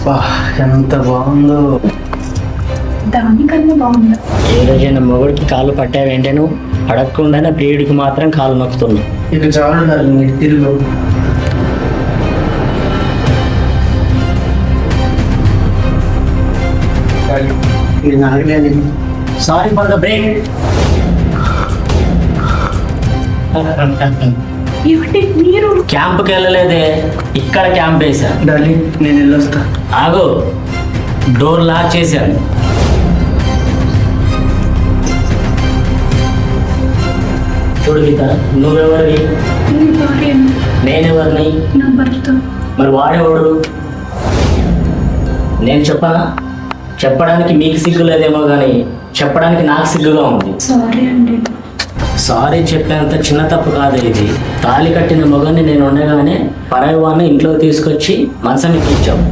ఎంత బాగుందో. దానికన్నా బాగుందా? ఏ రోజైనా మొగుడికి కాళ్ళు పట్టావేంటే నువ్వు అడగకుండానే ప్రియుడికి మాత్రం కాళ్ళు నొక్కుతున్నావు. ఇక చాలు డార్లింగ్, తిరుగు. ఇది నాగలేదు. Sorry for the break. ఏమిటి మీరు? క్యాంప్కి వెళ్ళలేదే, ఇక్కడ క్యాంప్ వేసా. డార్లింగ్ నేను వెళ్ళొస్తా. ఆగు, డోర్ లాక్ చేశాను. చూడు గీత, నువ్వెవరివి? మీ భార్యను, నేనెవరిని? నా భర్త. మరి వాడేవాడు? నేను చెప్పనా? చెప్పడానికి మీకు సిగ్గు లేదేమో కానీ చెప్పడానికి నాకు సిగ్గుగా ఉంది. సారీ అండి. సారీ చెప్పేంత చిన్న తప్పు కాదు ఇది. తాళి కట్టిన మొగన్ని నేను ఉండగానే పరాయి వాడిని ఇంట్లో తీసుకొచ్చి మంచం ఎక్కించావు.